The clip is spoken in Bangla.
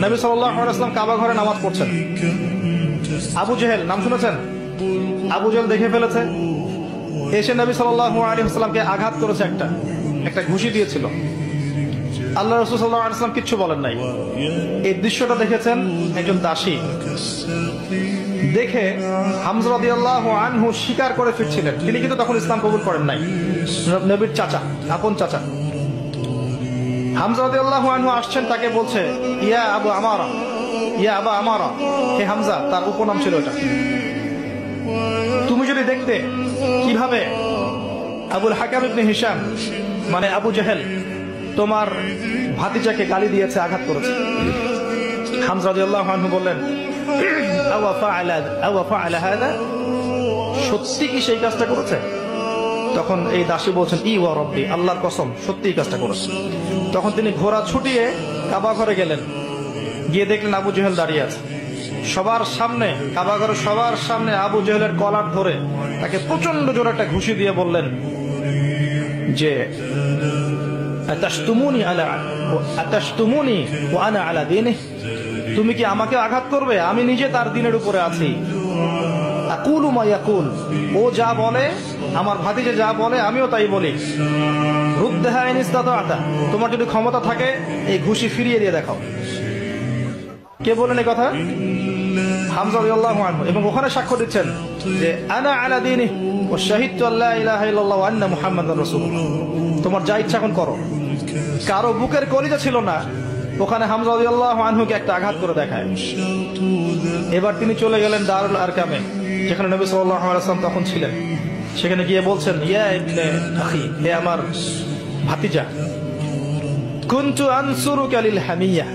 নবী সাল্লাল্লাহু আলাইহি ওয়াসাল্লাম কাবা ঘরে নামাজ পড়ছেন। আবু জেহেল নাম শুনেছেন? আবু জেহেল দেখে ফেলেছে, এসে নবী সাল্লাল্লাহু আলাইহি ওয়াসাল্লামকে আঘাত করেছে, একটা ঘুষি দিয়েছিল। আল্লাহ রাসূল সাল্লাল্লাহু আলাইহি ওয়াসাল্লাম কিচ্ছু বলেন নাই। এই দৃশ্যটা দেখেছেন একজন দাসী, দেখে হামজা রাদিয়াল্লাহু আনহু স্বীকার করে ফিরছিলেন। তিনি কিন্তু তখন ইসলাম কবুল করেন নাই, নবীর চাচা, আপন চাচা। হামজা রাদিয়াল্লাহু আনহু আসছেন, তাকে বলছে ইয়া আবু আমারা, ইয়া আবা আমারা, হে হামজা, তার উপনাম ছিল এটা। তুমি যদি দেখতে কিভাবে আবুল হাকাম ইবনে হিশাম মানে আবু জেহেল তোমার ভাতিজাকে গালি দিয়েছে, আঘাত করেছে। হামজা রাদিয়াল্লাহু আনহু বললেন আওয়া ফাআলা হাদা, সত্যি কি সেই কাজটা করেছে? তখন এই দাসী বলছেন ই ওয়া রব্বি, আল্লাহর কসম, সত্যি এই কাজটা করেছে। তখন তিনি ঘোড়া ছুটিয়ে কাবা ঘরে গেলেন, গিয়ে দেখলেন আবু জেহেল দাঁড়িয়ে আছে সবার সামনে, কাবা ঘরে সবার সামনে আবু জেহেলের কলার ধরে তাকে প্রচন্ড জোরে একটা ঘুষি দিয়ে বললেন যে আতাশতুমুনি ওয়া আনা আলা দীনিহি, তুমি কি আমাকে আঘাত করবে? আমি নিজে তার দিনের উপরে আছি। আকুলু মা ইয়াকুল, ও যা বলে, আমার ভাতিজা যা বলে আমিও তাই বলি। রুদ্দাহা ইন ইসতাতা'তা, তোমার যদি ক্ষমতা থাকে এই ঘুষি ফিরিয়ে দিয়ে দেখাও। কে বলেন এই কথা? হামজা রাদিয়াল্লাহু আনহু। এবং ওখানে সাক্ষ্য দিচ্ছেন যে আনা আলা দীনিহি ওয়া শাহিদতু আল্লা ইলাহা ইল্লাল্লাহ ওয়া আন্না মুহাম্মাদার রাসূলুল্লাহ। তোমার যা ইচ্ছা এখন করো। কারো বুকের কলিজা ছিল না, ওখানে হামজা রাদিয়াল্লাহু আনহুকে একটা আঘাত করে দেখায়। এবার তিনি চলে গেলেন দারুল আরকামে, যেখানে নবী সাল্লাল্লাহু আলাইহি ওয়াসাল্লাম তখন ছিলেন। সেখানে গিয়ে বলছেন ইয়া ইবনে আখি, হে আমার ভাতিজা, কুনতু আনসুরুকা লিল হামিয়া,